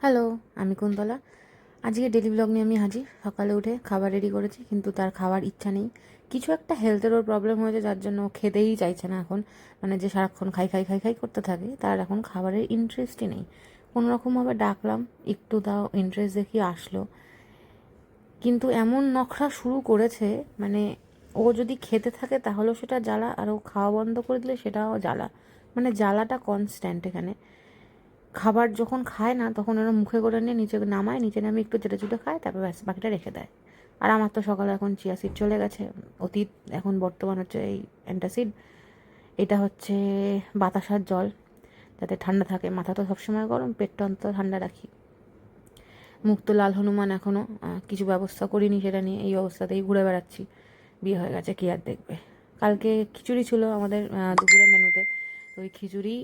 Hello, আমি কুন্তলা। আজকে daily blog নিয়ে আমি হাজির। সকালে উঠে খাবার রেডি করেছি, কিন্তু তার খাওয়ার ইচ্ছা নেই। কিছু একটা হেলথের ওর প্রবলেম হয়েছে, যার জন্য ও খেতেই চাইছে না এখন। মানে যে সারাক্ষণ খাই খাই খাই খাই করতে থাকে, তার এখন খাবারের ইন্টারেস্টই নেই। কোনোরকমভাবে ডাকলাম, একটু তাও ইন্টারেস্ট দেখিয়ে আসলো, কিন্তু এমন নখরা শুরু করেছে, মানে ও যদি খেতে থাকে তাহলেও সেটা জ্বালা, আর ও খাওয়া বন্ধ করে দিলে সেটাও জ্বালা। মানে জ্বালাটা কনস্ট্যান্ট এখানে। খাবার যখন খায় না, তখন ওরা মুখে করে নিয়ে নিচে নামায়, নিচে নামিয়ে একটু চেটে চুটে খায়, তারপর ব্যাস বাকিটা রেখে দেয়। আর আমার তো সকালে এখন চিয়া সিড চলে গেছে, অতীত এখন বর্তমান হচ্ছে এই অ্যান্টাসিড। এটা হচ্ছে বাতাসার জল, যাতে ঠান্ডা থাকে। মাথা তো সবসময় গরম, পেটটা অন্তত ঠান্ডা রাখি। মুখ তো লাল হনুমান, এখনও কিছু ব্যবস্থা করিনি সেটা নিয়ে, এই অবস্থাতেই ঘুরে বেড়াচ্ছি। বিয়ে হয়ে গেছে, কে আর দেখবে। কালকে খিচুড়ি ছিল আমাদের দুপুরের মেনুতে, তো ওই খিচুড়ি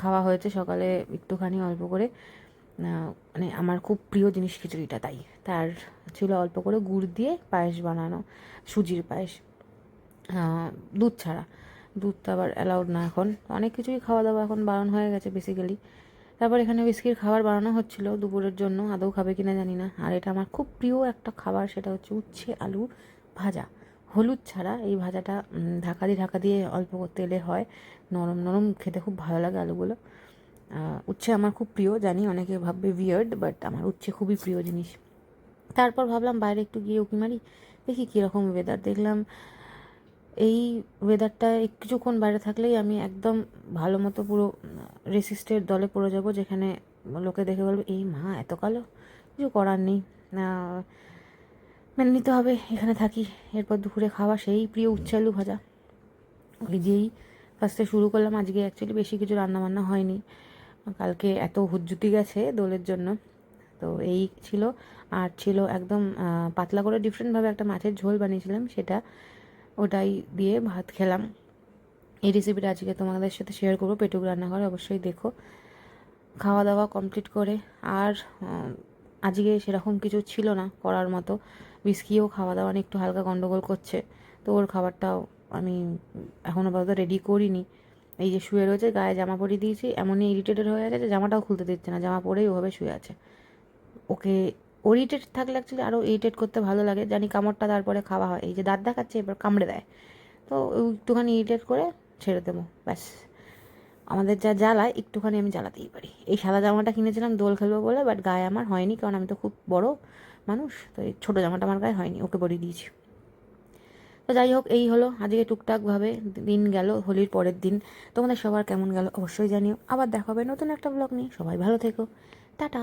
খাওয়া হয়েছে সকালে একটুখানি অল্প করে। মানে আমার খুব প্রিয় জিনিস খিচুড়িটা, তাই তার ছিল অল্প করে গুড় দিয়ে পায়েস বানানো, সুজির পায়েস, দুধ ছাড়া। দুধ তো আবার অ্যালাউড না এখন, অনেক কিছুই খাওয়া দাওয়া এখন বারণ হয়ে গেছে বেসিক্যালি। তারপর এখানে বিস্কিট খাবার বানানো হচ্ছিল দুপুরের জন্য, আদৌ খাবে কিনা জানি না। আর এটা আমার খুব প্রিয় একটা খাবার, সেটা হচ্ছে উচ্ছে আলু ভাজা, হলুদ ছাড়া। এই ভাজাটা ঢাকা দিয়ে অল্প তেলে হয়, নরম নরম, খেতে খুব ভালো লাগে আলুগুলো। উচ্ছে আমার খুব প্রিয়, জানি অনেকে ভাববে উইয়ার্ড, বাট আমার উচ্ছে খুবই প্রিয় জিনিস। তারপর ভাবলাম বাইরে একটু গিয়ে উঁকি মারি, দেখি কীরকম ওয়েদার। দেখলাম এই ওয়েদারটা কিছুক্ষণ বাইরে থাকলেই আমি একদম ভালো মতো পুরো রেসিস্টের দলে পড়ে যাব, যেখানে লোকে দেখে বলবে এই মা এত কালো। কিছু করার নেই, মেনে নিতে হবে, এখানে থাকি। এরপর দুপুরে খাওয়া সেই প্রিয় উচ্ছে আলু ভাজা, ওই দিয়েই ফার্স্টে শুরু করলাম। আজকে অ্যাকচুয়ালি বেশি কিছু রান্নাবান্না হয়নি, কালকে এত হুজ্জুতি গেছে দোলের জন্য। তো এই ছিল। আর ছিল একদম পাতলা করে ডিফারেন্টভাবে একটা মাছের ঝোল বানিয়েছিলাম, সেটা ওটাই দিয়ে ভাত খেলাম। এই রেসিপিটা আজকে তোমাদের সাথে শেয়ার করবো, পেটুক রান্নাঘরে, অবশ্যই দেখো। খাওয়া দাওয়া কমপ্লিট করে আর আজকে সেরকম কিছু ছিল না করার মতো। বিস্কিও খাওয়া দাওয়া নিয়ে একটু হালকা গন্ডগোল করছে, তো ওর খাবারটাও আমি এখনও পর্যন্ত রেডি করিনি। এই যে শুয়ে রয়েছে, গায়ে জামা পরিয়ে দিয়েছি, এমনই ইরিটেটেড হয়ে গেছে, জামাটাও খুলতে দিচ্ছে না, জামা পরেই ওভাবে শুয়ে আছে। ওকে, ও ইরিটেট থাকলে অ্যাকচুয়ালি আরও ইরিটেট করতে ভালো লাগে, জানি কামড়টা তারপরে খাওয়া হয়। এই যে দাঁত দেখাচ্ছে, এবার কামড়ে দেয়, তো একটুখানি ইরিটেট করে ছেড়ে দেবো, ব্যাস। আমাদের যা জ্বালায় একটুখানি আমি জ্বালাতেই পারি। এই সাদা জামাটা কিনেছিলাম দোল খেলবো বলে, বাট গায়ে আমার হয়নি, কারণ আমি তো খুব বড় মানুষ, তো এই ছোটো জামাটা আমার গায়ে হয়নি, ওকে পরিয়ে দিয়েছি। তো যাই হোক, এই হলো আজকে টুকটাকভাবে দিন গেল, হোলির পরের দিন। তোমাদের সবার কেমন গেল অবশ্যই জানিও। আবার দেখা হবে নতুন একটা ব্লগ নিয়ে, সবাই ভালো থেকো, টাটা।